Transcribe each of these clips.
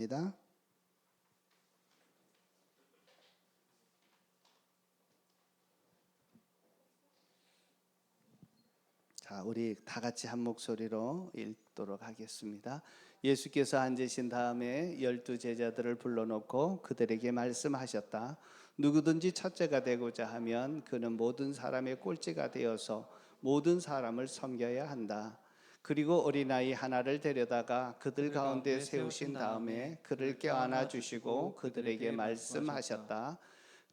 입니다. 자, 우리 다 같이 한 목소리로 읽도록 하겠습니다. 예수께서 앉으신 다음에 12 제자들을 불러놓고 그들에게 말씀하셨다. 누구든지 첫째가 되고자 하면 그는 모든 사람의 꼴찌가 되어서 모든 사람을 섬겨야 한다. 그리고 어린아이 하나를 데려다가 그들 가운데 세우신 다음에 그를 껴안아 주시고 그들에게 말씀하셨다.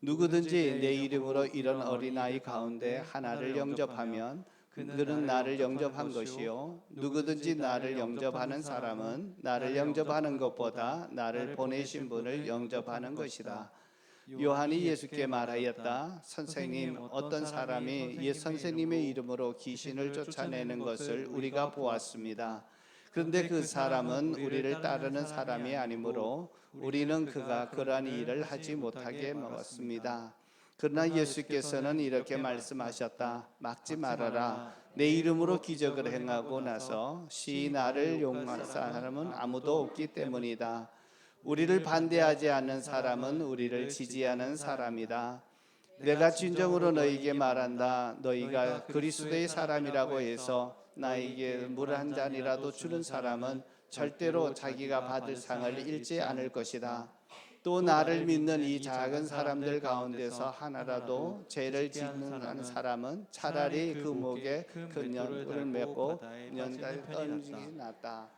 누구든지 내 이름으로 이런 어린아이 가운데 하나를 영접하면 그는 나를 영접한 것이요, 누구든지 나를 영접하는 사람은 나를 영접하는 것보다 나를 보내신 분을 영접하는 것이다. 요한이 예수께 말하였다. 선생님, 어떤 사람이 옛 선생님의 이름으로 귀신을 쫓아내는 것을 우리가 보았습니다. 그런데 그 사람은 우리를 따르는 사람이 아니므로 우리는 그가 그러한 일을 하지 못하게 먹었습니다. 그러나 예수께서는 이렇게 말씀하셨다. 막지 말아라. 내 이름으로 기적을 행하고 나서 시 나를 용할 사람은 아무도 없기 때문이다. 우리를 반대하지 않는 사람은 우리를 지지하는 사람이다. 내가 진정으로 너희에게 말한다. 너희가 그리스도의 사람이라고 해서 나에게 물 한 잔이라도 주는 사람은 절대로 자기가 받을 상을 잃지 않을 것이다. 또 나를 믿는 이 작은 사람들 가운데서 하나라도 죄를 짓는 사람은 차라리 그 목에 큰 연고를 메고 연단에 던지기 낫다.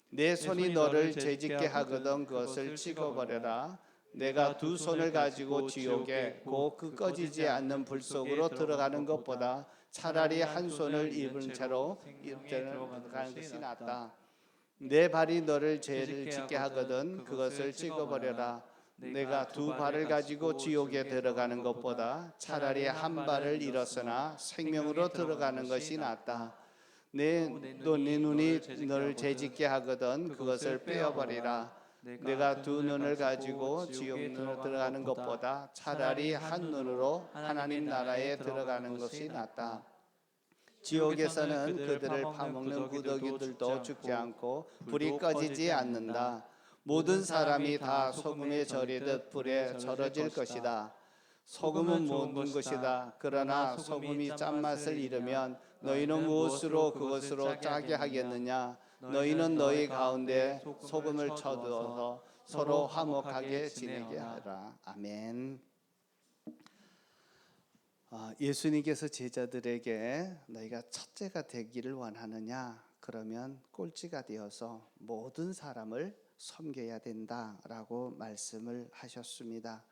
내 손이 너를 죄짓게 하거든 그것을 찍어버려라. 내가 두 손을 가지고 지옥에 곧 그 꺼지지 않는 불 속으로 들어가는 것보다 차라리 한 손을 입은 채로 들어가는 것이 낫다. 내 발이 너를 죄를 짓게 하거든 그것을 찍어버려라. 내가 두 발을 가지고 지옥에 들어가는 것보다 차라리 한 발을 잃었으나 생명으로 들어가는 것이 낫다. 내 눈이 너를 죄짓게 하거든 그것을 빼어버리라. 내가 두 눈을 가지고 지옥으로 들어가는 것보다 차라리 한 눈으로 하나님 나라에 들어가는 것이 낫다. 지옥에서는 그들을 파먹는 구더기들도 죽지 않고 불이 꺼지지 않는다. 모든 사람이 다 소금에 절이듯 불에 절여질 것이다. 소금은 모든 것이다. 그러나 소금이 짠맛을 잃으면 너희는 무엇으로 그것으로 짜게 하겠느냐? 너희는 너희 가운데 소금을 쳐두어서 서로 화목하게 지내게 하라. 아멘. 예수님께서 제자들에게 너희가 첫째가 되기를 원하느냐? 그러면 꼴찌가 되어서 모든 사람을 섬겨야 된다라고 말씀을 하셨습니다.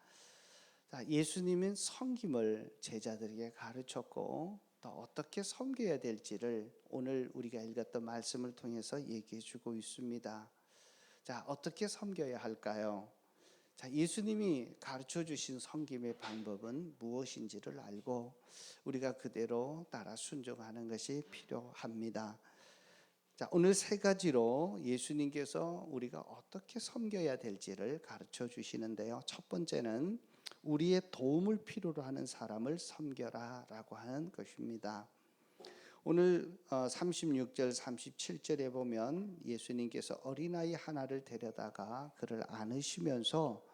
예수님은 섬김을 제자들에게 가르쳤고 또 어떻게 섬겨야 될지를 오늘 우리가 읽었던 말씀을 통해서 얘기해 주고 있습니다. 자, 어떻게 섬겨야 할까요? 자, 예수님이 가르쳐 주신 섬김의 방법은 무엇인지를 알고 우리가 그대로 따라 순종하는 것이 필요합니다. 자, 오늘 세 가지로 예수님께서 우리가 어떻게 섬겨야 될지를 가르쳐 주시는데요. 첫 번째는 우리의 도움을 필요로 하는 사람을 섬겨라 라고 하는 것입니다. 오늘 36절 37절에 보면 예수님께서 어린아이 하나를 데려다가 그를 안으시면서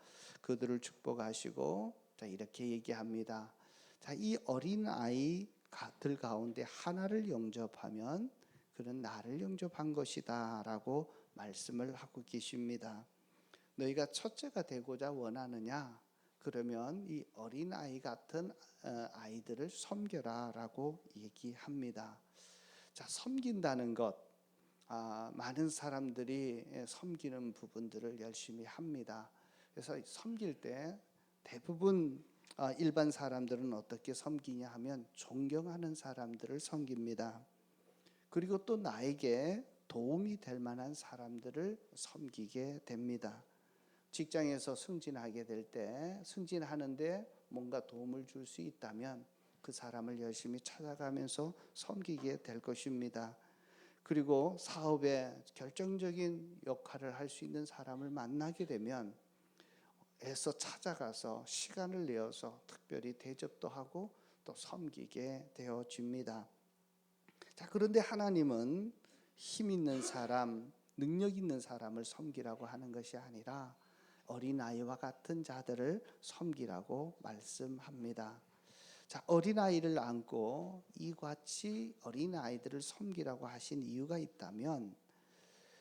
그들을 축복하시고 이렇게 얘기합니다. 자, 이 어린아이들 가운데 하나를 영접하면 그는 나를 영접한 것이다 라고 말씀을 하고 계십니다. 너희가 첫째가 되고자 원하느냐? 그러면 이 어린아이 같은 아이들을 섬겨라 라고 얘기합니다. 자, 섬긴다는 것, 많은 사람들이 섬기는 부분들을 열심히 합니다. 그래서 섬길 때 대부분 일반 사람들은 어떻게 섬기냐 하면 존경하는 사람들을 섬깁니다. 그리고 또 나에게 도움이 될 만한 사람들을 섬기게 됩니다. 직장에서 승진하게 될 때 승진하는데 뭔가 도움을 줄 수 있다면 그 사람을 열심히 찾아가면서 섬기게 될 것입니다. 그리고 사업에 결정적인 역할을 할 수 있는 사람을 만나게 되면 애써 찾아가서 시간을 내어서 특별히 대접도 하고 또 섬기게 되어집니다. 자, 그런데 하나님은 힘 있는 사람, 능력 있는 사람을 섬기라고 하는 것이 아니라 어린아이와 같은 자들을 섬기라고 말씀합니다. 자, 어린아이를 안고 이같이 어린아이들을 섬기라고 하신 이유가 있다면,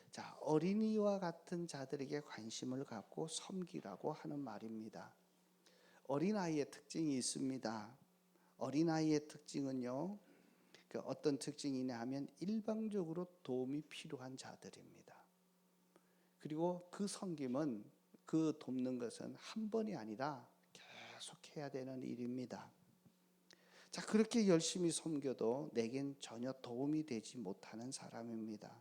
자, 어린이와 같은 자들에게 관심을 갖고 섬기라고 하는 말입니다. 어린아이의 특징이 있습니다. 어린아이의 특징은요, 어떤 특징이냐 하면 일방적으로 도움이 필요한 자들입니다. 그리고 그 섬김은, 그 돕는 것은 한 번이 아니라 계속 해야 되는 일입니다. 자, 그렇게 열심히 섬겨도 내겐 전혀 도움이 되지 못하는 사람입니다.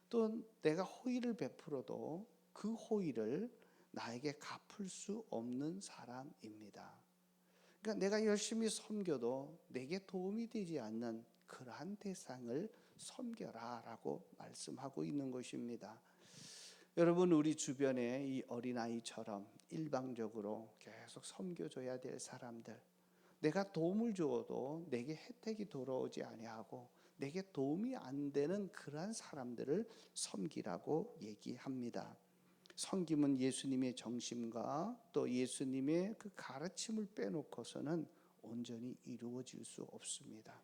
또 내가 호의를 베풀어도 그 호의를 나에게 갚을 수 없는 사람입니다. 그러니까 내가 열심히 섬겨도 내게 도움이 되지 않는 그러한 대상을 섬겨라 라고 말씀하고 있는 것입니다. 여러분, 우리 주변에 이 어린아이처럼 일방적으로 계속 섬겨줘야 될 사람들, 내가 도움을 주어도 내게 혜택이 돌아오지 아니하고 내게 도움이 안 되는 그러한 사람들을 섬기라고 얘기합니다. 섬김은 예수님의 정신과 또 예수님의 그 가르침을 빼놓고서는 온전히 이루어질 수 없습니다.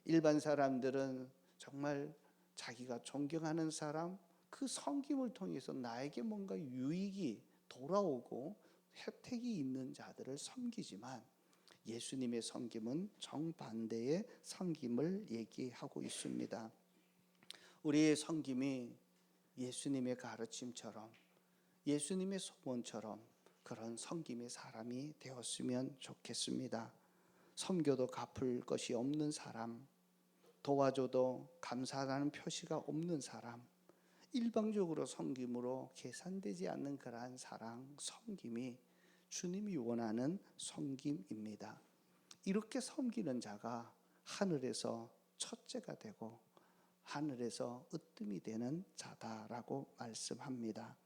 일반 사람들은 정말 자기가 존경하는 사람, 그 섬김을 통해서 나에게 뭔가 유익이 돌아오고 혜택이 있는 자들을 섬기지만, 예수님의 섬김은 정반대의 섬김을 얘기하고 있습니다. 우리의 섬김이 예수님의 가르침처럼, 예수님의 소원처럼 그런 섬김의 사람이 되었으면 좋겠습니다. 섬겨도 갚을 것이 없는 사람, 도와줘도 감사하다는 표시가 없는 사람, 일방적으로 섬김으로 계산되지 않는 그러한 사랑, 섬김이 주님이 원하는 섬김입니다. 이렇게 섬기는 자가 하늘에서 첫째가 되고 하늘에서 으뜸이 되는 자다라고 말씀합니다.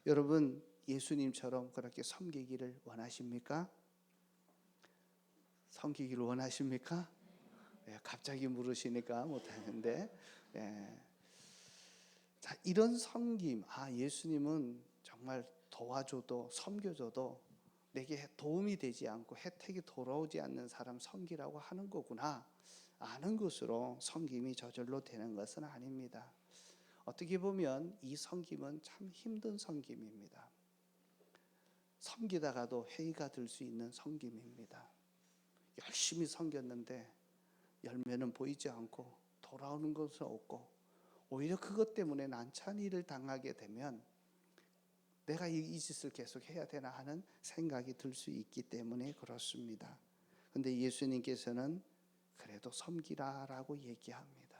여러분, 예수님처럼 그렇게 섬기기를 원하십니까? 섬기기를 원하십니까? 갑자기 물으시니까 못하는데, 자, 이런 섬김, 예수님은 정말 도와줘도 섬겨줘도 내게 도움이 되지 않고 혜택이 돌아오지 않는 사람 섬기라고 하는 거구나 아는 것으로 섬김이 저절로 되는 것은 아닙니다. 어떻게 보면 이 섬김은 참 힘든 섬김입니다. 섬기다가도 회의가 들 수 있는 섬김입니다. 열심히 섬겼는데 열매는 보이지 않고 돌아오는 것은 없고, 오히려 그것 때문에 난처한 일을 당하게 되면 내가 이 짓을 계속 해야 되나 하는 생각이 들 수 있기 때문에 그렇습니다. 그런데 예수님께서는 그래도 섬기라라고 얘기합니다.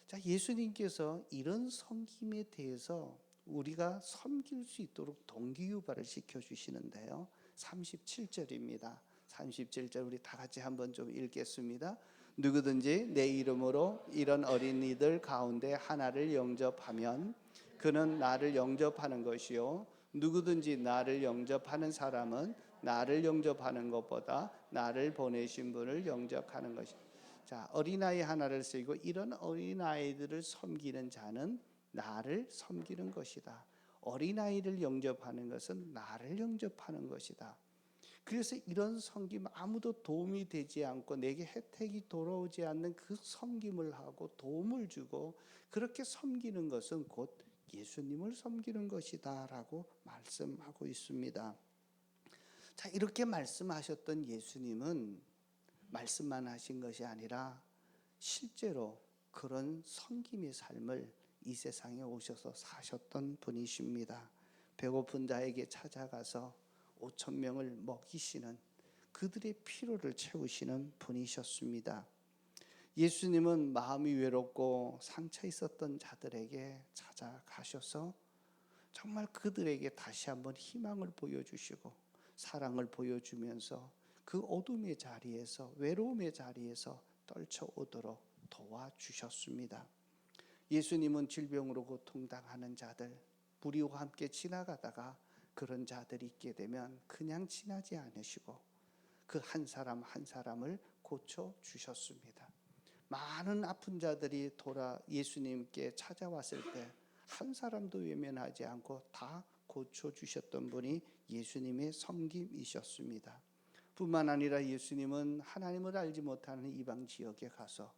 자, 예수님께서 이런 섬김에 대해서 우리가 섬길 수 있도록 동기유발을 시켜주시는데요. 37절입니다. 37절 우리 다 같이 한번 좀 읽겠습니다. 누구든지 내 이름으로 이런 어린이들 가운데 하나를 영접하면 그는 나를 영접하는 것이요, 누구든지 나를 영접하는 사람은 나를 영접하는 것보다 나를 보내신 분을 영접하는 것이다. 자, 어린아이 하나를 쓰고 이런 어린아이들을 섬기는 자는 나를 섬기는 것이다. 어린아이를 영접하는 것은 나를 영접하는 것이다. 그래서 이런 섬김, 아무도 도움이 되지 않고 내게 혜택이 돌아오지 않는 그 섬김을 하고 도움을 주고 그렇게 섬기는 것은 곧 예수님을 섬기는 것이다 라고 말씀하고 있습니다. 자, 이렇게 말씀하셨던 예수님은 말씀만 하신 것이 아니라 실제로 그런 섬김의 삶을 이 세상에 오셔서 사셨던 분이십니다. 배고픈 자에게 찾아가서 5천 명을 먹이시는, 그들의 필요를 채우시는 분이셨습니다. 예수님은 마음이 외롭고 상처 있었던 자들에게 찾아가셔서 정말 그들에게 다시 한번 희망을 보여주시고 사랑을 보여주면서 그 어둠의 자리에서, 외로움의 자리에서 떨쳐오도록 도와주셨습니다. 예수님은 질병으로 고통당하는 자들, 무리와 함께 지나가다가 그런 자들이 있게 되면 그냥 지나지 않으시고 그 한 사람 한 사람을 고쳐주셨습니다. 많은 아픈 자들이 돌아 예수님께 찾아왔을 때 한 사람도 외면하지 않고 다 고쳐주셨던 분이 예수님의 섬김이셨습니다. 뿐만 아니라 예수님은 하나님을 알지 못하는 이방 지역에 가서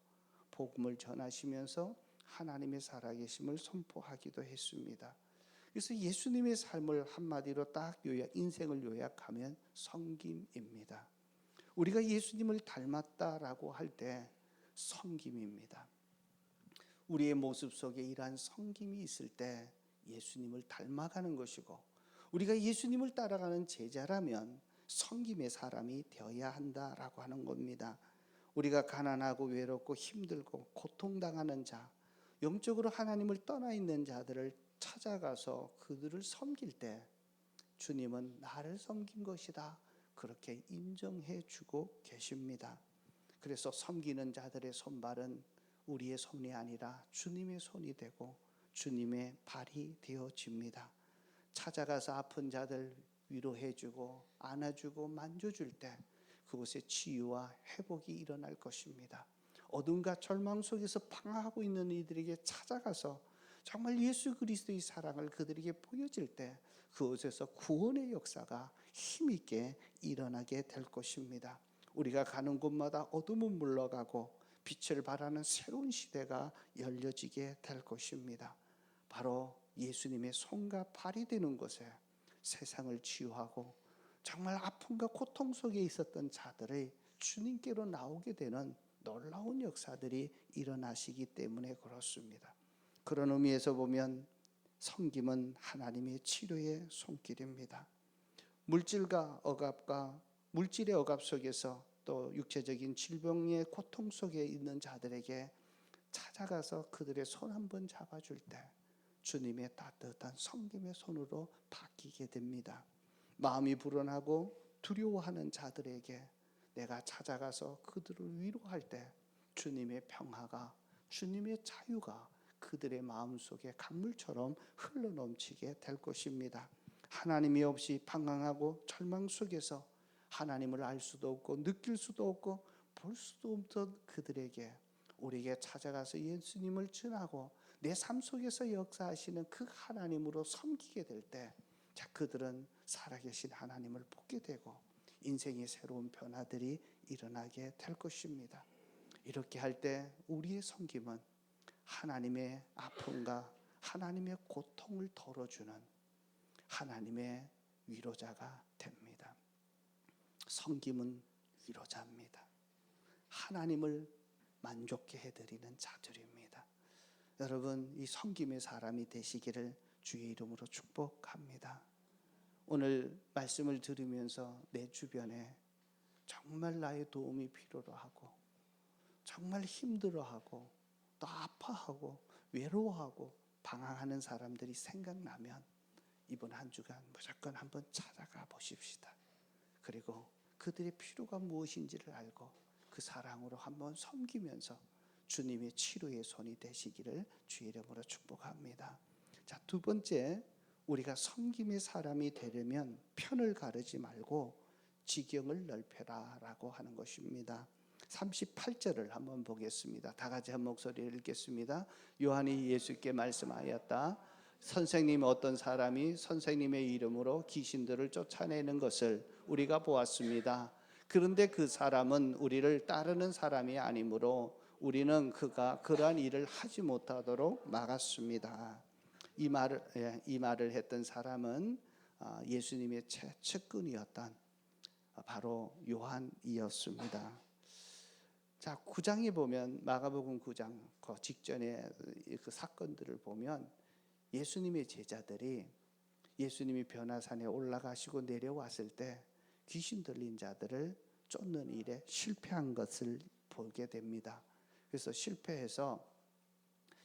복음을 전하시면서 하나님의 살아계심을 선포하기도 했습니다. 그래서 예수님의 삶을 한마디로 딱 인생을 요약하면 섬김입니다. 우리가 예수님을 닮았다라고 할 때 섬김입니다. 우리의 모습 속에 이러한 섬김이 있을 때 예수님을 닮아가는 것이고, 우리가 예수님을 따라가는 제자라면 섬김의 사람이 되어야 한다라고 하는 겁니다. 우리가 가난하고 외롭고 힘들고 고통당하는 자, 영적으로 하나님을 떠나 있는 자들을 찾아가서 그들을 섬길 때 주님은 나를 섬긴 것이다, 그렇게 인정해 주고 계십니다. 그래서 섬기는 자들의 손발은 우리의 손이 아니라 주님의 손이 되고 주님의 발이 되어집니다. 찾아가서 아픈 자들 위로해 주고 안아주고 만져줄 때 그곳에 치유와 회복이 일어날 것입니다. 어둠과 절망 속에서 방황하고 있는 이들에게 찾아가서 정말 예수 그리스도의 사랑을 그들에게 보여질 때 그곳에서 구원의 역사가 힘있게 일어나게 될 것입니다. 우리가 가는 곳마다 어둠은 물러가고 빛을 발하는 새로운 시대가 열려지게 될 것입니다. 바로 예수님의 손과 발이 되는 곳에 세상을 치유하고 정말 아픔과 고통 속에 있었던 자들이 주님께로 나오게 되는 놀라운 역사들이 일어나시기 때문에 그렇습니다. 그런 의미에서 보면 섬김은 하나님의 치료의 손길입니다. 물질의 억압 속에서 또 육체적인 질병의 고통 속에 있는 자들에게 찾아가서 그들의 손 한번 잡아줄 때 주님의 따뜻한 섬김의 손으로 바뀌게 됩니다. 마음이 불안하고 두려워하는 자들에게 내가 찾아가서 그들을 위로할 때 주님의 평화가, 주님의 자유가 그들의 마음속에 강물처럼 흘러넘치게 될 것입니다. 하나님이 없이 방황하고 절망 속에서 하나님을 알 수도 없고 느낄 수도 없고 볼 수도 없던 그들에게 우리에게 찾아가서 예수님을 전하고 내 삶 속에서 역사하시는 그 하나님으로 섬기게 될 때 그들은 살아계신 하나님을 보게 되고 인생의 새로운 변화들이 일어나게 될 것입니다. 이렇게 할 때 우리의 섬김은 하나님의 아픔과 하나님의 고통을 덜어주는 하나님의 위로자가 됩니다. 섬김은 위로자입니다. 하나님을 만족케 해드리는 자들입니다. 여러분, 이 섬김의 사람이 되시기를 주의 이름으로 축복합니다. 오늘 말씀을 들으면서 내 주변에 정말 나의 도움이 필요로 하고 정말 힘들어하고 또 아파하고 외로워하고 방황하는 사람들이 생각나면 이번 한 주간 무조건 한번 찾아가 보십시다. 그리고 그들의 필요가 무엇인지를 알고 그 사랑으로 한번 섬기면서 주님의 치료의 손이 되시기를 주의 이름으로 축복합니다. 자, 두 번째, 우리가 섬김의 사람이 되려면 편을 가르지 말고 지경을 넓혀라 라고 하는 것입니다. 38절을 한번 보겠습니다. 다 같이 한 목소리를 읽겠습니다. 요한이 예수께 말씀하였다. 선생님, 어떤 사람이 선생님의 이름으로 귀신들을 쫓아내는 것을 우리가 보았습니다. 그런데 그 사람은 우리를 따르는 사람이 아니므로 우리는 그가 그러한 일을 하지 못하도록 막았습니다. 이 말을 했던 사람은 예수님의 측근이었던 바로 요한이었습니다. 자, 9장에 보면 마가복음 9장 그 직전에 그 사건들을 보면 예수님의 제자들이 예수님이 변화산에 올라가시고 내려왔을 때 귀신 들린 자들을 쫓는 일에 실패한 것을 보게 됩니다. 그래서 실패해서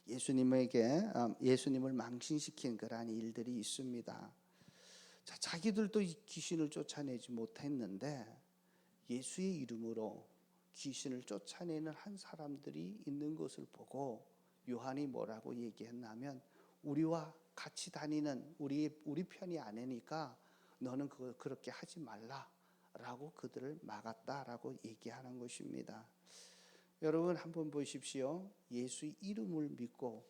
예수님을 망신시킨 그러한 일들이 있습니다. 자, 자기들도 귀신을 쫓아내지 못했는데 예수의 이름으로 귀신을 쫓아내는 한 사람들이 있는 것을 보고 요한이 뭐라고 얘기했냐면 우리와 같이 다니는 우리 편이 아니니까 너는 그렇게 하지 말라라고 그들을 막았다라고 얘기하는 것입니다. 여러분 한번 보십시오. 예수의 이름을 믿고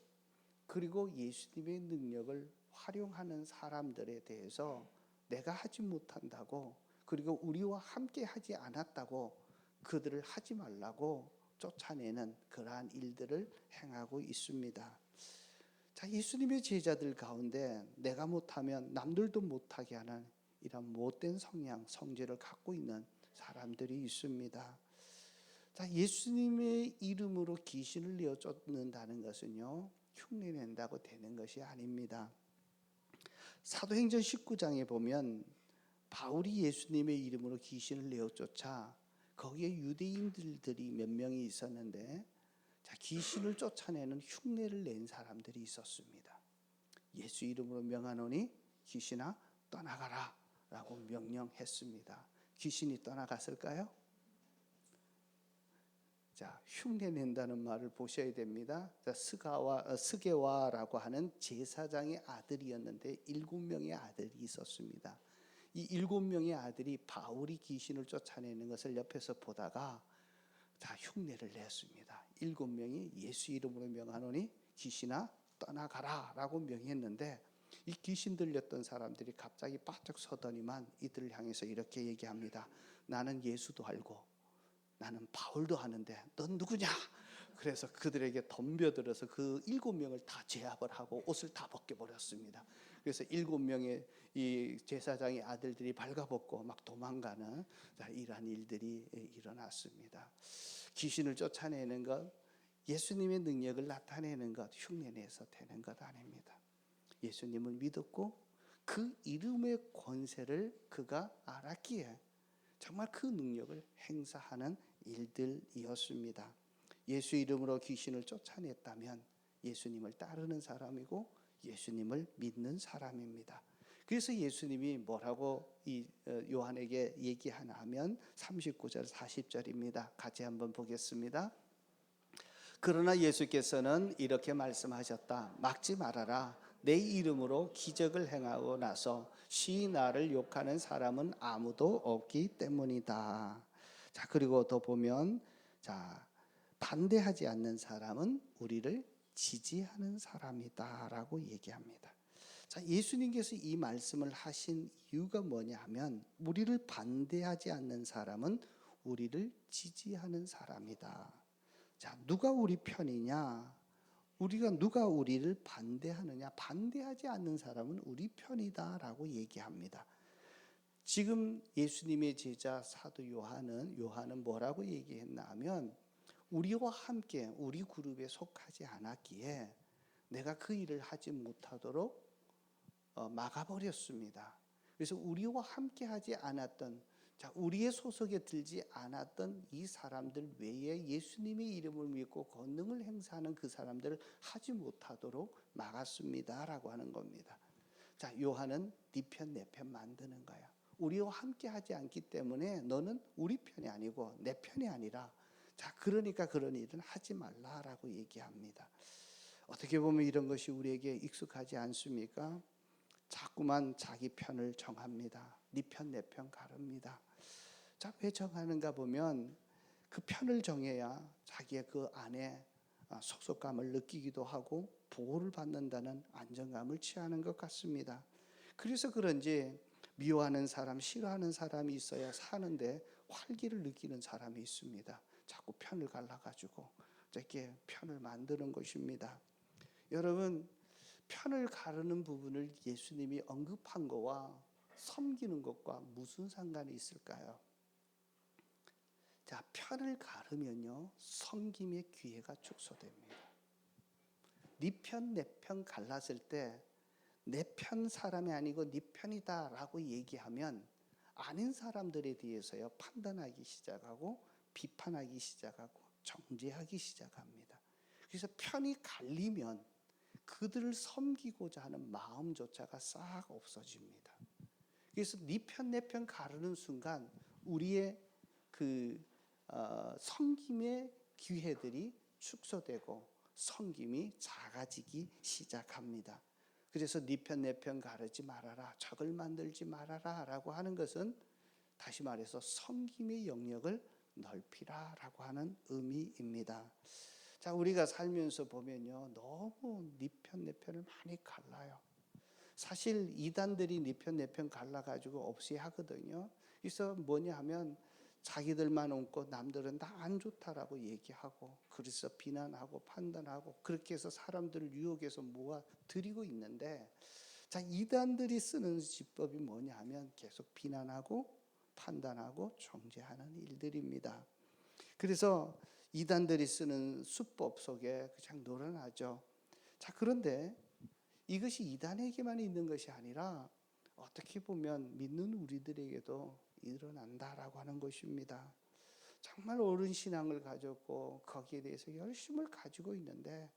그리고 예수님의 능력을 활용하는 사람들에 대해서 내가 하지 못한다고, 그리고 우리와 함께 하지 않았다고 그들을 하지 말라고 쫓아내는 그러한 일들을 행하고 있습니다. 자, 예수님의 제자들 가운데 내가 못하면 남들도 못하게 하는 이런 못된 성향, 성질을 갖고 있는 사람들이 있습니다. 자, 예수님의 이름으로 귀신을 내어 쫓는다는 것은요, 흉내낸다고 되는 것이 아닙니다. 사도행전 19장에 보면 바울이 예수님의 이름으로 귀신을 내어 쫓아 거기에 유대인들이 몇 명이 있었는데, 자, 귀신을 쫓아내는 흉내를 낸 사람들이 있었습니다. 예수 이름으로 명하노니 귀신아 떠나가라 라고 명령했습니다. 귀신이 떠나갔을까요? 자, 흉내 낸다는 말을 보셔야 됩니다. 자, 스게와라고 하는 제사장의 아들이었는데 7명의 아들이 있었습니다. 이 7명의 아들이 바울이 귀신을 쫓아내는 것을 옆에서 보다가 다 흉내를 냈습니다. 7명이 예수 이름으로 명하노니 귀신아 떠나가라 라고 명했는데, 이 귀신 들렸던 사람들이 갑자기 바짝 서더니만 이들을 향해서 이렇게 얘기합니다. 나는 예수도 알고 나는 바울도 아는데 넌 누구냐? 그래서 그들에게 덤벼들어서 그 7명을 다 제압을 하고 옷을 다 벗겨버렸습니다. 그래서 7명의 이 제사장의 아들들이 발가벗고 막 도망가는 이러한 일들이 일어났습니다. 귀신을 쫓아내는 것, 예수님의 능력을 나타내는 것, 흉내내서 되는 것 아닙니다. 예수님을 믿었고 그 이름의 권세를 그가 알았기에 정말 그 능력을 행사하는 일들이었습니다. 예수 이름으로 귀신을 쫓아냈다면 예수님을 따르는 사람이고 예수님을 믿는 사람입니다. 그래서 예수님이 뭐라고 이 요한에게 얘기하나 하면 39절 40절입니다. 같이 한번 보겠습니다. 그러나 예수께서는 이렇게 말씀하셨다. 막지 말아라. 내 이름으로 기적을 행하고 나서 쉬 나를 욕하는 사람은 아무도 없기 때문이다. 자, 그리고 더 보면, 자, 반대하지 않는 사람은 우리를 지지하는 사람이다라고 얘기합니다. 자, 예수님께서 이 말씀을 하신 이유가 뭐냐 하면, 우리를 반대하지 않는 사람은 우리를 지지하는 사람이다. 자, 누가 우리 편이냐? 누가 우리를 반대하느냐? 반대하지 않는 사람은 우리 편이다라고 얘기합니다. 지금 예수님의 제자 사도 요한은 뭐라고 얘기했나 하면, 우리와 함께 우리 그룹에 속하지 않았기에 내가 그 일을 하지 못하도록 막아버렸습니다. 그래서 우리와 함께 하지 않았던, 자, 우리의 소속에 들지 않았던 이 사람들 외에 예수님의 이름을 믿고 권능을 행사하는 그 사람들을 하지 못하도록 막았습니다라고 하는 겁니다. 자, 요한은 네 편 내 편 만드는 거야. 우리와 함께 하지 않기 때문에 너는 우리 편이 아니고 내 편이 아니라, 자, 그러니까 그런 일은 하지 말라라고 얘기합니다. 어떻게 보면 이런 것이 우리에게 익숙하지 않습니까? 자꾸만 자기 편을 정합니다. 네 편 내 편 가릅니다. 자, 왜 정하는가 보면 그 편을 정해야 자기의 그 안에 속속감을 느끼기도 하고 보호를 받는다는 안정감을 취하는 것 같습니다. 그래서 그런지 미워하는 사람, 싫어하는 사람이 있어야 사는데 활기를 느끼는 사람이 있습니다. 자꾸 편을 갈라가지고 이렇게 편을 만드는 것입니다. 여러분, 편을 가르는 부분을 예수님이 언급한 거와 섬기는 것과 무슨 상관이 있을까요? 자, 편을 가르면요, 섬김의 기회가 축소됩니다. 네 편 내 편 갈랐을 때 내 편 사람이 아니고 네 편이다 라고 얘기하면 아닌 사람들에 대해서요 판단하기 시작하고 비판하기 시작하고 정죄하기 시작합니다. 그래서 편이 갈리면 그들을 섬기고자 하는 마음조차가 싹 없어집니다. 그래서 네 편 내 편 가르는 순간 우리의 그 섬김의 기회들이 축소되고 섬김이 작아지기 시작합니다. 그래서 네 편 내 편 가르지 말아라, 적을 만들지 말아라 라고 하는 것은 다시 말해서 섬김의 영역을 넓히라 라고 하는 의미입니다. 자, 우리가 살면서 보면요, 너무 네 편 내 편을 많이 갈라요. 사실 이단들이 네 편 내 편 갈라가지고 없이 하거든요. 그래서 뭐냐 하면 자기들만 옳고 남들은 다 안 좋다라고 얘기하고, 그래서 비난하고 판단하고, 그렇게 해서 사람들을 유혹해서 모아 들이고 있는데, 자, 이단들이 쓰는 지법이 뭐냐 하면 계속 비난하고 판단하고 정죄하는 일들입니다. 그래서 이단들이 쓰는 수법 속에 그냥 놀아나죠. 자, 그런데 이것이 이단에게만 있는 것이 아니라 어떻게 보면 믿는 우리들에게도 일어난다라고 하는 것입니다. 정말 옳은 신앙을 가졌고 거기에 대해서 열심을 가지고 있는데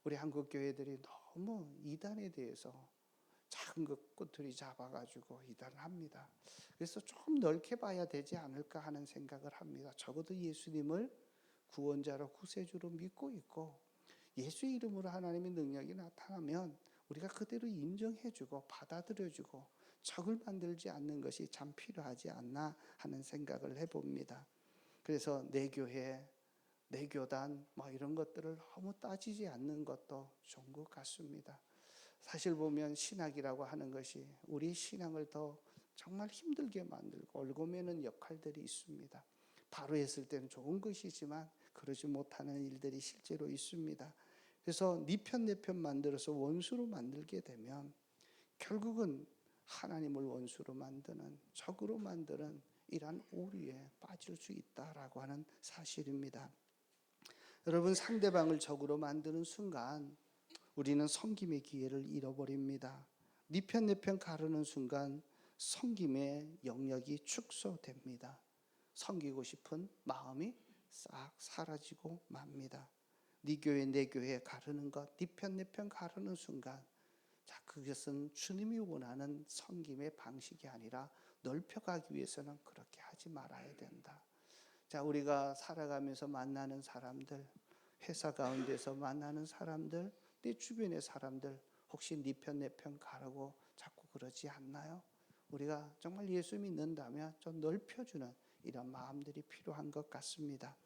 우리 한국 교회들이 너무 이단에 대해서 작은 것 꼬투리 잡아가지고 이단을 합니다. 그래서 좀 넓게 봐야 되지 않을까 하는 생각을 합니다. 적어도 예수님을 구원자로 구세주로 믿고 있고 예수 이름으로 하나님의 능력이 나타나면 우리가 그대로 인정해주고 받아들여주고 적을 만들지 않는 것이 참 필요하지 않나 하는 생각을 해봅니다. 그래서 내 교회, 내 교단 뭐 이런 것들을 너무 따지지 않는 것도 좋은 것 같습니다. 사실 보면 신학이라고 하는 것이 우리 신앙을 더 정말 힘들게 만들고 얽어매는 역할들이 있습니다. 바로 했을 때는 좋은 것이지만 그러지 못하는 일들이 실제로 있습니다. 그래서 네 편 내 편 만들어서 원수로 만들게 되면 결국은 하나님을 원수로 만드는, 적으로 만드는 이러한 오류에 빠질 수 있다라고 하는 사실입니다. 여러분, 상대방을 적으로 만드는 순간 우리는 섬김의 기회를 잃어버립니다. 네 편 내 편 가르는 순간 섬김의 영역이 축소됩니다. 섬기고 싶은 마음이 싹 사라지고 맙니다. 네 교회 내 교회 가르는 것, 네 편 내 편 가르는 순간, 자, 그것은 주님이 원하는 섬김의 방식이 아니라 넓혀가기 위해서는 그렇게 하지 말아야 된다. 자, 우리가 살아가면서 만나는 사람들, 회사 가운데서 만나는 사람들, 내 주변의 사람들 혹시 네 편 내 편 가르고 자꾸 그러지 않나요? 우리가 정말 예수 믿는다면 좀 넓혀주는 이런 마음들이 필요한 것 같습니다.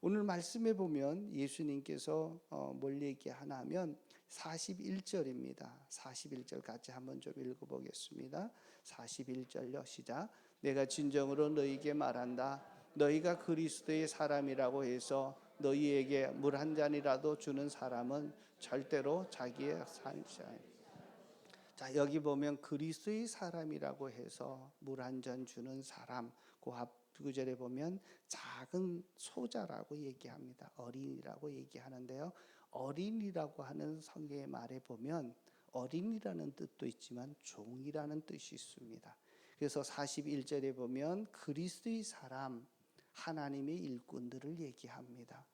오늘 말씀에 보면 예수님께서 뭘 얘기하나 하면 41절입니다. 41절 같이 한번 좀 읽어보겠습니다. 41절요, 시작. 내가 진정으로 너희에게 말한다. 너희가 그리스도의 사람이라고 해서 너희에게 물 한 잔이라도 주는 사람은 절대로 자기의 자, 여기 보면 그리스도의 사람이라고 해서 물 한 잔 주는 사람, 그 앞 구절에 보면 작은 소자라고 얘기합니다. 어린이라고 얘기하는데요. 어린이라고 하는 성경의 말에 보면 어린이라는 뜻도 있지만 종이라는 뜻이 있습니다. 그래서 41절에 보면 그리스도의 사람, 하나님의 일꾼들을 얘기합니다.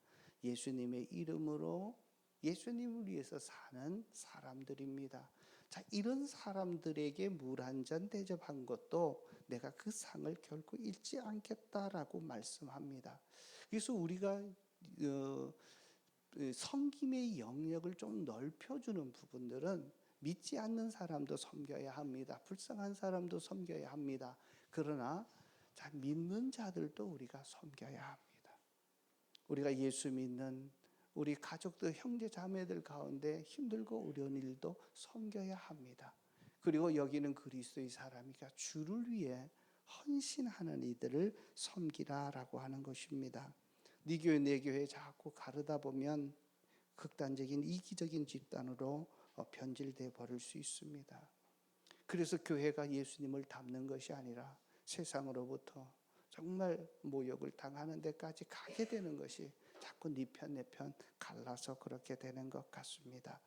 예수님의 이름으로 예수님을 위해서 사는 사람들입니다. 자, 이런 사람들에게 물 한 잔 대접한 것도 내가 그 상을 결코 잃지 않겠다라고 말씀합니다. 그래서 우리가 섬김의 영역을 좀 넓혀주는 부분들은 믿지 않는 사람도 섬겨야 합니다. 불쌍한 사람도 섬겨야 합니다. 그러나 자, 믿는 자들도 우리가 섬겨야 합니다. 우리가 예수 믿는 우리 가족들, 형제 자매들 가운데 힘들고 어려운 일도 섬겨야 합니다. 그리고 여기는 그리스도의 사람이니까 주를 위해 헌신하는 이들을 섬기라라고 하는 것입니다. 네 교회 내 교회 자꾸 가르다 보면 극단적인 이기적인 집단으로 변질돼 버릴 수 있습니다. 그래서 교회가 예수님을 닮는 것이 아니라 세상으로부터 정말 모욕을 당하는 데까지 가게 되는 것이 자꾸 네 편 내 편 갈라서 그렇게 되는 것 같습니다.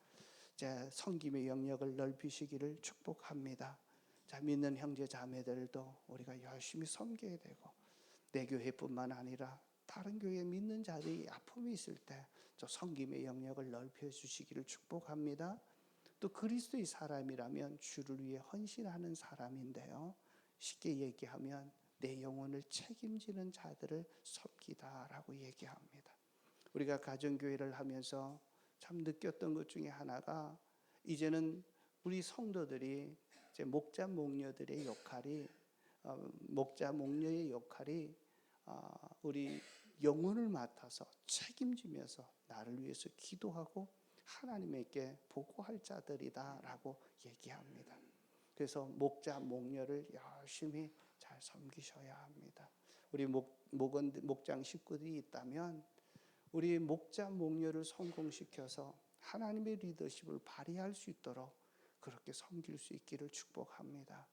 자, 섬김의 영역을 넓히시기를 축복합니다. 자, 믿는 형제 자매들도 우리가 열심히 섬겨야 되고 내 교회뿐만 아니라 다른 교회 믿는 자들이 아픔이 있을 때 저 섬김의 영역을 넓혀 주시기를 축복합니다. 또 그리스도의 사람이라면 주를 위해 헌신하는 사람인데요. 쉽게 얘기하면 내 영혼을 책임지는 자들을 섬기다라고 얘기합니다. 우리가 가정교회를 하면서 참 느꼈던 것 중에 하나가 이제는 우리 성도들이 이제 목자 목녀들의 역할이 목자 목녀의 역할이 우리 영혼을 맡아서 책임지면서 나를 위해서 기도하고 하나님에게 보고할 자들이다라고 얘기합니다. 그래서 목자 목녀를 열심히 잘 섬기셔야 합니다. 우리 목장 식구들이 있다면 우리 목자 목녀를 성공시켜서 하나님의 리더십을 발휘할 수 있도록 그렇게 섬길 수 있기를 축복합니다.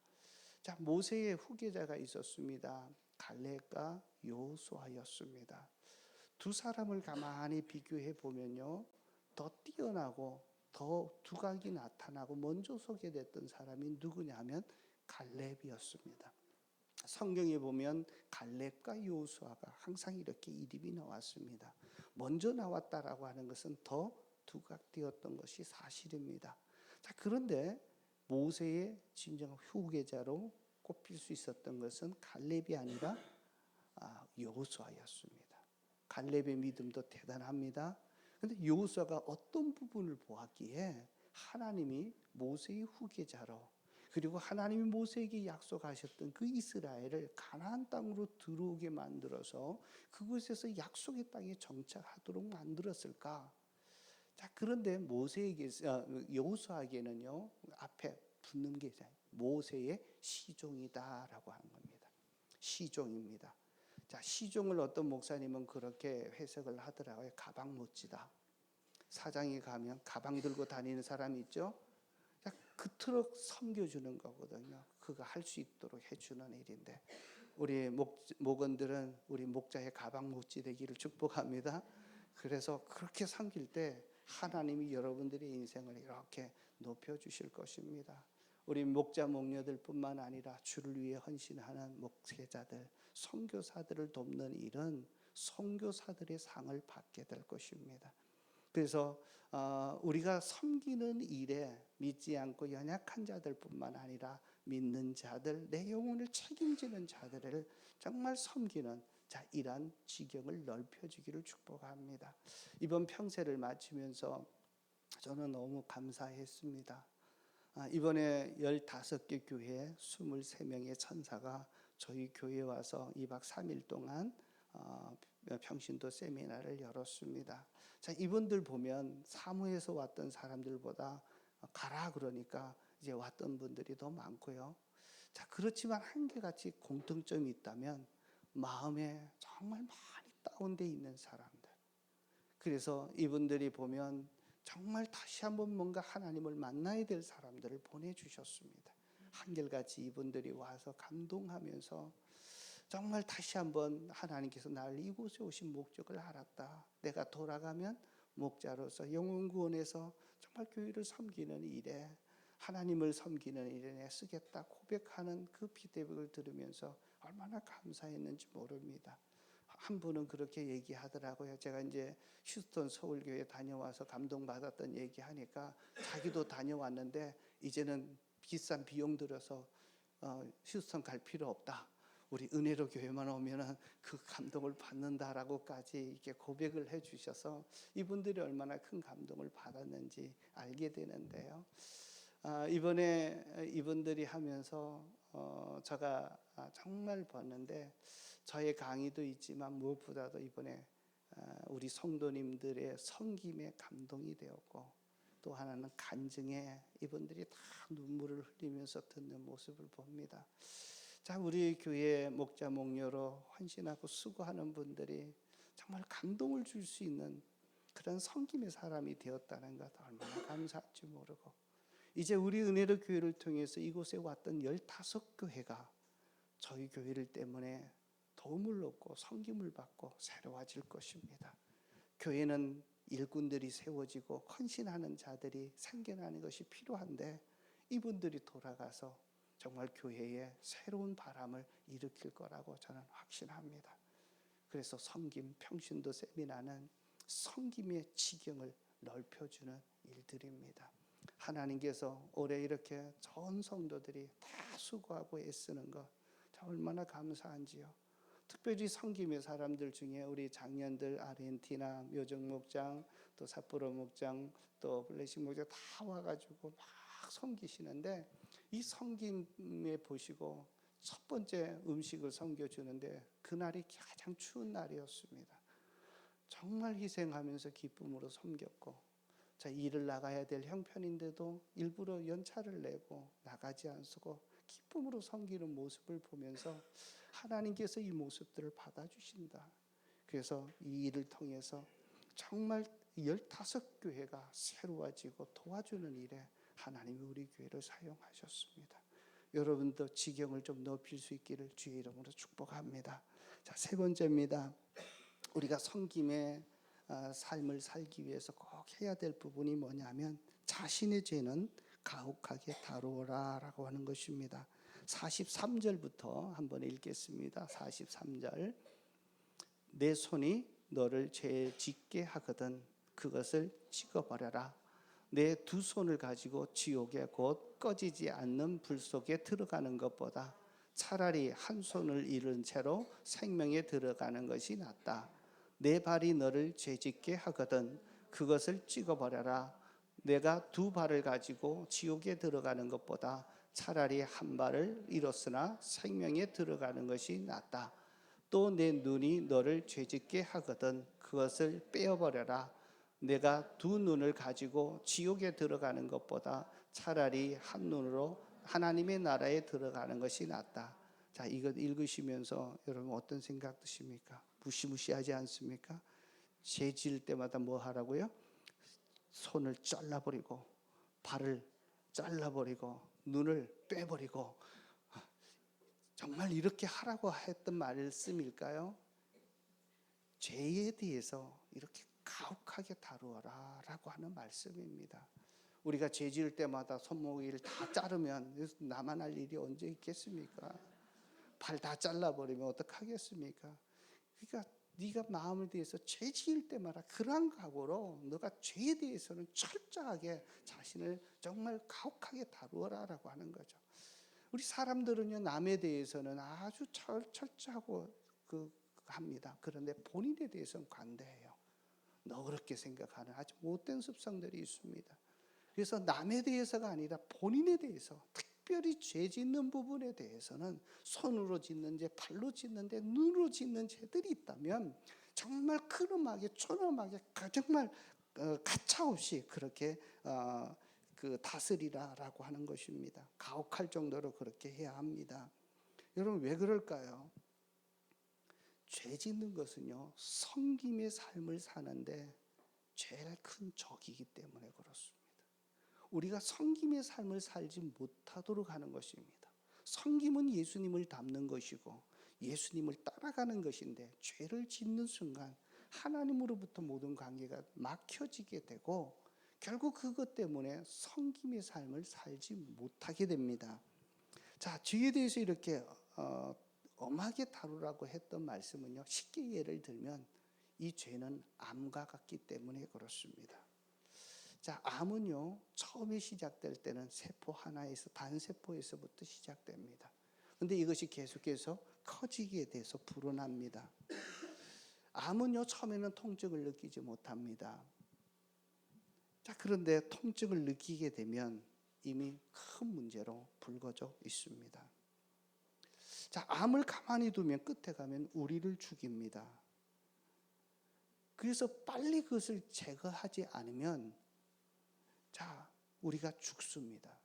자, 모세의 후계자가 있었습니다. 갈렙과 여호수아였습니다. 두 사람을 가만히 비교해 보면요, 더 뛰어나고 더 두각이 나타나고 먼저 소개됐던 사람이 누구냐면 갈렙이었습니다. 성경에 보면 갈렙과 여호수아가 항상 이렇게 이름이 나왔습니다. 먼저 나왔다라고 하는 것은 더 두각되었던 것이 사실입니다. 자, 그런데 모세의 진정 후계자로 꼽힐 수 있었던 것은 갈렙이 아니라 여호수아였습니다. 갈렙의 믿음도 대단합니다. 그런데 여호수아가 어떤 부분을 보았기에 하나님이 모세의 후계자로, 그리고 하나님이 모세에게 약속하셨던 그 이스라엘을 가나안 땅으로 들어오게 만들어서 그곳에서 약속의 땅에 정착하도록 만들었을까? 자, 그런데 여호수아에게는요, 앞에 붙는 게 모세의 시종이다라고 하는 겁니다. 시종입니다. 자, 시종을 어떤 목사님은 그렇게 해석을 하더라고요. 가방 못지다. 사장이 가면 가방 들고 다니는 사람이 있죠. 자, 그토록 섬겨주는 거거든요. 그가 할 수 있도록 해주는 일인데, 우리 목원들은 우리 목자의 가방 못지 되기를 축복합니다. 그래서 그렇게 섬길 때 하나님이 여러분들의 인생을 이렇게 높여주실 것입니다. 우리 목자 목녀들뿐만 아니라 주를 위해 헌신하는 목회자들, 선교사들을 돕는 일은 선교사들의 상을 받게 될 것입니다. 그래서 우리가 섬기는 일에 믿지 않고 연약한 자들뿐만 아니라 믿는 자들, 내 영혼을 책임지는 자들을 정말 섬기는 이러한 지경을 넓혀주기를 축복합니다. 이번 평세를 마치면서 저는 너무 감사했습니다. 이번에 15개 교회 23명의 천사가 저희 교회에 와서 2박 3일 동안 평신도 세미나를 열었습니다. 자, 이분들 보면 사무에서 왔던 사람들보다 가라 그러니까 이제 왔던 분들이 더 많고요. 자, 그렇지만 한결같이 공통점이 있다면 마음에 정말 많이 다운돼 있는 사람들. 그래서 이분들이 보면 정말 다시 한번 뭔가 하나님을 만나야 될 사람들을 보내주셨습니다. 한결같이 이분들이 와서 감동하면서 정말 다시 한번 하나님께서 나를 이곳에 오신 목적을 알았다. 내가 돌아가면 목자로서 영혼 구원에서 정말 교회를 섬기는 일에, 하나님을 섬기는 일에 쓰겠다 고백하는 그 피드백을 들으면서 얼마나 감사했는지 모릅니다. 한 분은 그렇게 얘기하더라고요. 제가 이제 휴스턴 서울교회 다녀와서 감동받았던 얘기하니까 자기도 다녀왔는데 이제는 비싼 비용 들여서 휴스턴 갈 필요 없다. 우리 은혜로 교회만 오면은 그 감동을 받는다라고까지 이렇게 고백을 해주셔서 이분들이 얼마나 큰 감동을 받았는지 알게 되는데요. 이번에 이분들이 하면서 제가 정말 봤는데 저의 강의도 있지만 무엇보다도 이번에 우리 성도님들의 섬김에 감동이 되었고, 또 하나는 간증에 이분들이 다 눈물을 흘리면서 듣는 모습을 봅니다. 자, 우리 교회 목자 목녀로 헌신하고 수고하는 분들이 정말 감동을 줄 수 있는 그런 섬김의 사람이 되었다는 것 얼마나 감사할지 모르고, 이제 우리 은혜로 교회를 통해서 이곳에 왔던 15교회가 저희 교회를 때문에 도움을 얻고 섬김을 받고 새로워질 것입니다. 교회는 일꾼들이 세워지고 헌신하는 자들이 생겨나는 것이 필요한데 이분들이 돌아가서 정말 교회에 새로운 바람을 일으킬 거라고 저는 확신합니다. 그래서 섬김 평신도 세미나는 섬김의 지경을 넓혀주는 일들입니다. 하나님께서 올해 이렇게 전 성도들이 다 수고하고 애쓰는 것 얼마나 감사한지요. 특별히 섬김의 사람들 중에 우리 장년들 아르헨티나 묘정 목장, 또 삿포로 목장, 또 블레싱 목장 다 와가지고 막 섬기시는데, 이 섬김에 보시고 첫 번째 음식을 섬겨주는데 그날이 가장 추운 날이었습니다. 정말 희생하면서 기쁨으로 섬겼고, 자, 일을 나가야 될 형편인데도 일부러 연차를 내고 나가지 않고 기쁨으로 섬기는 모습을 보면서 하나님께서 이 모습들을 받아주신다. 그래서 이 일을 통해서 정말 15교회가 새로워지고 도와주는 일에 하나님이 우리 교회를 사용하셨습니다. 여러분도 지경을 좀 높일 수 있기를 주의 이름으로 축복합니다. 자, 세 번째입니다. 우리가 섬김의 삶을 살기 위해서 꼭 해야 될 부분이 뭐냐면 자신의 죄는 가혹하게 다루어라 라고 하는 것입니다. 43절부터 한번 읽겠습니다. 43절. 내 손이 너를 죄 짓게 하거든 그것을 찍어버려라. 내 두 손을 가지고 지옥에 곧 꺼지지 않는 불 속에 들어가는 것보다 차라리 한 손을 잃은 채로 생명에 들어가는 것이 낫다. 내 발이 너를 죄짓게 하거든 그것을 찍어버려라. 내가 두 발을 가지고 지옥에 들어가는 것보다 차라리 한 발을 잃었으나 생명에 들어가는 것이 낫다. 또 내 눈이 너를 죄짓게 하거든 그것을 빼어버려라. 내가 두 눈을 가지고 지옥에 들어가는 것보다 차라리 한 눈으로 하나님의 나라에 들어가는 것이 낫다. 자, 이것 읽으시면서 여러분 어떤 생각 드십니까? 무시무시하지 않습니까? 죄 지을 때마다 뭐 하라고요? 손을 잘라버리고 발을 잘라버리고 눈을 빼버리고, 정말 이렇게 하라고 했던 말씀일까요? 죄에 대해서 이렇게 가혹하게 다루어라 라고 하는 말씀입니다. 우리가 죄 지을 때마다 손목을 다 자르면 나만 할 일이 언제 있겠습니까? 발 다 잘라버리면 어떡하겠습니까? 그러니까 네가 마음을 대해서 죄 지을 때마다 그러한 각오로 너가 죄에 대해서는 철저하게 자신을 정말 가혹하게 다루어라 라고 하는 거죠. 우리 사람들은요, 남에 대해서는 아주 철저하고 합니다. 그런데 본인에 대해서는 관대해요. 너그럽게 생각하는 아주 못된 습성들이 있습니다. 그래서 남에 대해서가 아니라 본인에 대해서, 특별히 죄 짓는 부분에 대해서는 손으로 짓는 죄, 발로 짓는 죄, 눈으로 짓는 죄들이 있다면 정말 근엄하게 존엄하게 정말 가차없이 그렇게 다스리라라고 하는 것입니다. 가혹할 정도로 그렇게 해야 합니다. 여러분 왜 그럴까요? 죄 짓는 것은요, 섬김의 삶을 사는데 제일 큰 적이기 때문에 그렇습니다. 우리가 섬김의 삶을 살지 못하도록 하는 것입니다. 섬김은 예수님을 닮는 것이고 예수님을 따라가는 것인데, 죄를 짓는 순간 하나님으로부터 모든 관계가 막혀지게 되고 결국 그것 때문에 섬김의 삶을 살지 못하게 됩니다. 자, 죄에 대해서 이렇게 엄하게 다루라고 했던 말씀은요, 쉽게 예를 들면 이 죄는 암과 같기 때문에 그렇습니다. 자, 암은요, 처음에 시작될 때는 세포 하나에서, 단세포에서부터 시작됩니다. 그런데 이것이 계속해서 커지게 돼서 불어납니다. 암은요, 처음에는 통증을 느끼지 못합니다. 자, 그런데 통증을 느끼게 되면 이미 큰 문제로 불거져 있습니다. 자, 암을 가만히 두면 끝에 가면 우리를 죽입니다. 그래서 빨리 그것을 제거하지 않으면 자, 우리가 죽습니다.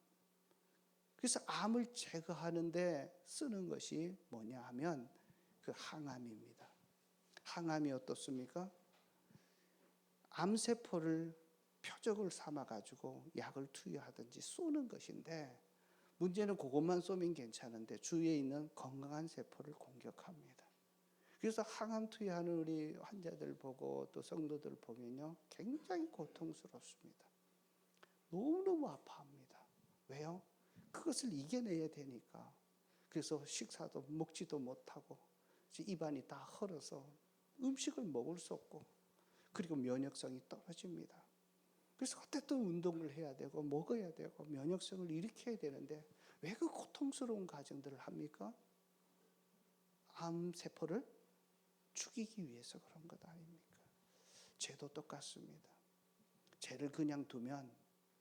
그래서 암을 제거하는데 쓰는 것이 뭐냐 하면 그 항암입니다. 항암이 어떻습니까? 암세포를 표적을 삼아가지고 약을 투여하든지 쏘는 것인데, 문제는 그것만 쏘면 괜찮은데 주위에 있는 건강한 세포를 공격합니다. 그래서 항암 투여하는 우리 환자들 보고 또 성도들 보면요, 굉장히 고통스럽습니다. 너무너무 아파합니다. 왜요? 그것을 이겨내야 되니까. 그래서 식사도 먹지도 못하고 입안이 다 헐어서 음식을 먹을 수 없고, 그리고 면역성이 떨어집니다. 그래서 그때 또 운동을 해야 되고 먹어야 되고 면역성을 일으켜야 되는데 왜 그 고통스러운 과정들을 합니까? 암세포를 죽이기 위해서 그런 것 아닙니까? 죄도 똑같습니다. 죄를 그냥 두면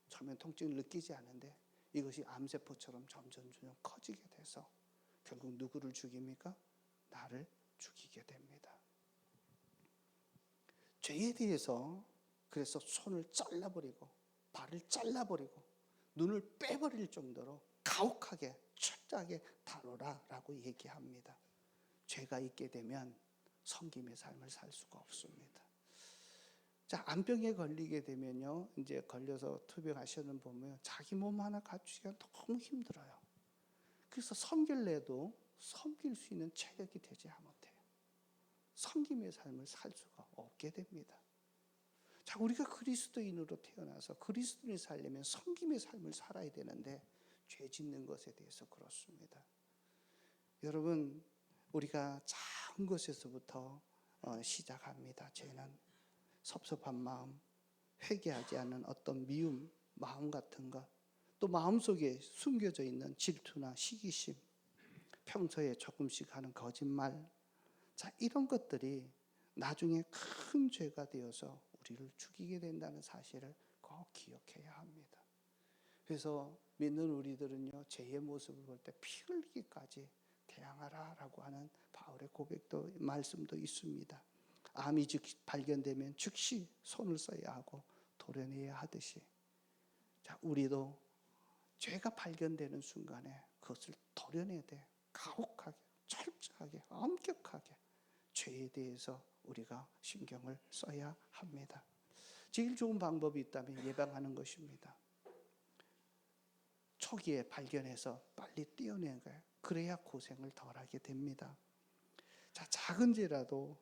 처음엔 통증을 느끼지 않는데 이것이 암세포처럼 점점 커지게 돼서 결국 누구를 죽입니까? 나를 죽이게 됩니다. 죄에 대해서 그래서 손을 잘라버리고 발을 잘라버리고 눈을 빼버릴 정도로 가혹하게 철저하게 다루라라고 얘기합니다. 죄가 있게 되면 섬김의 삶을 살 수가 없습니다. 자, 암병에 걸리게 되면요, 이제 걸려서 투병하시는 보면 자기 몸 하나 갖추기가 너무 힘들어요. 그래서 섬길래도 섬길 수 있는 체력이 되지 못해요. 섬김의 삶을 살 수가 없게 됩니다. 자, 우리가 그리스도인으로 태어나서 그리스도인이 살려면 섬김의 삶을 살아야 되는데 죄 짓는 것에 대해서 그렇습니다. 여러분, 우리가 작은 것에서부터 시작합니다. 죄는 섭섭한 마음, 회개하지 않는 어떤 미움, 마음 같은 것, 또 마음속에 숨겨져 있는 질투나 시기심, 평소에 조금씩 하는 거짓말, 자, 이런 것들이 나중에 큰 죄가 되어서 우리를 죽이게 된다는 사실을 꼭 기억해야 합니다. 그래서 믿는 우리들은요, 죄의 모습을 볼 때 피 흘리기까지 대항하라라고 하는 바울의 고백도 말씀도 있습니다. 암이 발견되면 즉시 손을 써야 하고 도려내야 하듯이, 자, 우리도 죄가 발견되는 순간에 그것을 도려내야 돼. 가혹하게, 철저하게, 엄격하게 죄에 대해서 우리가 신경을 써야 합니다. 제일 좋은 방법이 있다면 예방하는 것입니다. 초기에 발견해서 빨리 떼어내는 거예요. 그래야 고생을 덜하게 됩니다. 자, 작은 죄라도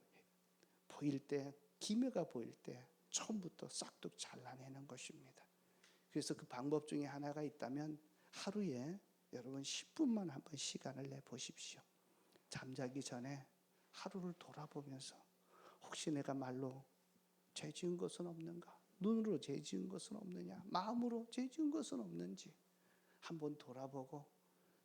보일 때, 기묘가 보일 때 처음부터 싹둑 잘라내는 것입니다. 그래서 그 방법 중에 하나가 있다면 하루에 여러분 10분만 한번 시간을 내보십시오. 잠자기 전에 하루를 돌아보면서 혹시 내가 말로 죄 지은 것은 없는가? 눈으로 죄 지은 것은 없느냐? 마음으로 죄 지은 것은 없는지 한번 돌아보고,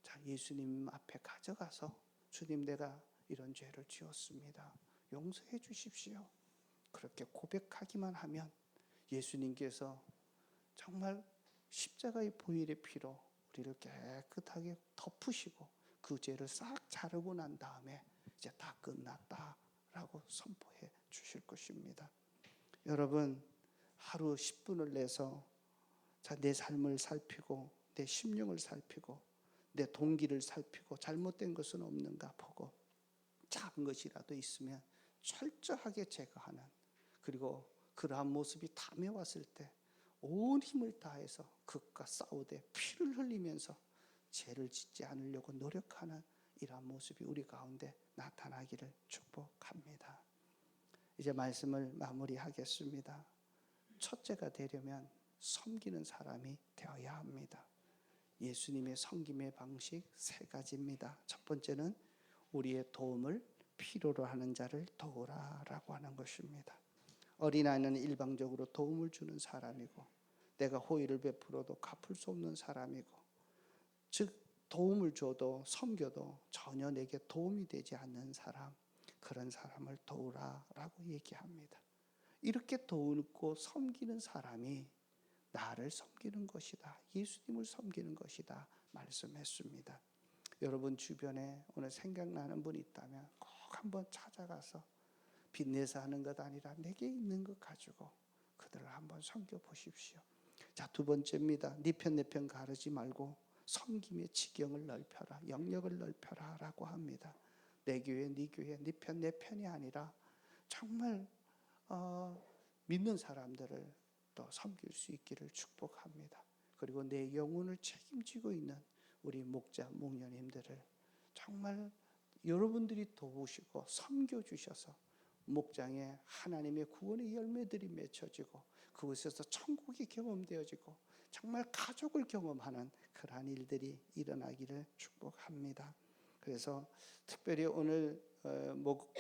자, 예수님 앞에 가져가서 주님, 내가 이런 죄를 지었습니다. 용서해 주십시오. 그렇게 고백하기만 하면 예수님께서 정말 십자가의 보혈의 피로 우리를 깨끗하게 덮으시고 그 죄를 싹 자르고 난 다음에 이제 다 끝났다라고 선포해 주실 것입니다. 여러분, 하루 10분을 내서 자, 내 삶을 살피고 내 심령을 살피고 내 동기를 살피고 잘못된 것은 없는가 보고 작은 것이라도 있으면 철저하게 제거하는, 그리고 그러한 모습이 담에 왔을 때 온 힘을 다해서 극과 싸우되 피를 흘리면서 죄를 짓지 않으려고 노력하는 이러한 모습이 우리 가운데 나타나기를 축복합니다. 이제 말씀을 마무리하겠습니다. 첫째가 되려면 섬기는 사람이 되어야 합니다. 예수님의 섬김의 방식 3가지입니다. 첫 번째는 우리의 도움을 필요로 하는 자를 도우라라고 하는 것입니다. 어린아이는 일방적으로 도움을 주는 사람이고 내가 호의를 베풀어도 갚을 수 없는 사람이고, 즉 도움을 줘도 섬겨도 전혀 내게 도움이 되지 않는 사람, 그런 사람을 도우라라고 얘기합니다. 이렇게 도우고 섬기는 사람이 나를 섬기는 것이다, 예수님을 섬기는 것이다 말씀했습니다. 여러분 주변에 오늘 생각나는 분 있다면 꼭 한번 찾아가서 빚내서 하는 것 아니라 내게 있는 것 가지고 그들을 한번 섬겨 보십시오. 자, 2번째입니다. 네 편 내 편 가르지 말고 섬김의 지경을 넓혀라, 영역을 넓혀라 라고 합니다. 내 교회, 네 교회, 네 편 내 편이 아니라 정말 믿는 사람들을 또 섬길 수 있기를 축복합니다. 그리고 내 영혼을 책임지고 있는 우리 목자, 목녀님들을 정말 여러분들이 도우시고 섬겨주셔서 목장에 하나님의 구원의 열매들이 맺혀지고 그곳에서 천국이 경험되어지고 정말 가족을 경험하는 그러한 일들이 일어나기를 축복합니다. 그래서 특별히 오늘 목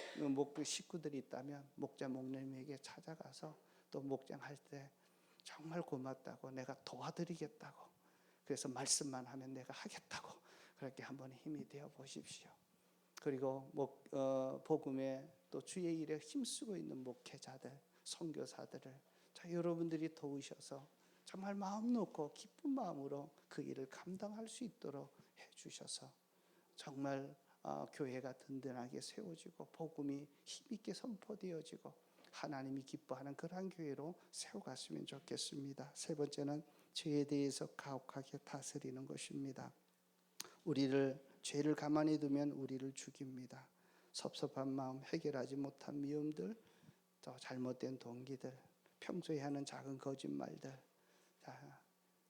식구들이 있다면 목자 목님에게 찾아가서 또 목장할 때 정말 고맙다고, 내가 도와드리겠다고, 그래서 말씀만 하면 내가 하겠다고 그렇게 한번 힘이 되어 보십시오. 그리고 복음에 또 주의 일에 힘쓰고 있는 목회자들, 선교사들을 자, 여러분들이 도우셔서 정말 마음 놓고 기쁜 마음으로 그 일을 감당할 수 있도록 해주셔서 정말 교회가 든든하게 세워지고 복음이 힘있게 선포되어지고 하나님이 기뻐하는 그러한 교회로 세워갔으면 좋겠습니다. 세 번째는 죄에 대해서 가혹하게 다스리는 것입니다. 죄를 가만히 두면 우리를 죽입니다. 섭섭한 마음, 해결하지 못한 미움들, 또 잘못된 동기들, 평소에 하는 작은 거짓말들,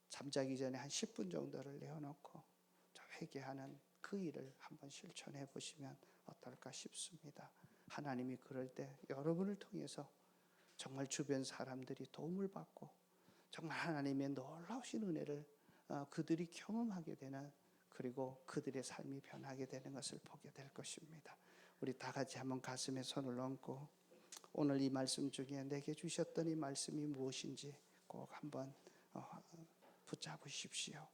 잠자기 전에 한 10분 정도를 내어놓고 회개하는 그 일을 한번 실천해 보시면 어떨까 싶습니다. 하나님이 그럴 때 여러분을 통해서 정말 주변 사람들이 도움을 받고 정말 하나님의 놀라우신 은혜를 그들이 경험하게 되는, 그리고 그들의 삶이 변하게 되는 것을 보게 될 것입니다. 우리 다 같이 한번 가슴에 손을 얹고 오늘 이 말씀 중에 내게 주셨던 이 말씀이 무엇인지 꼭 한번 붙잡으십시오.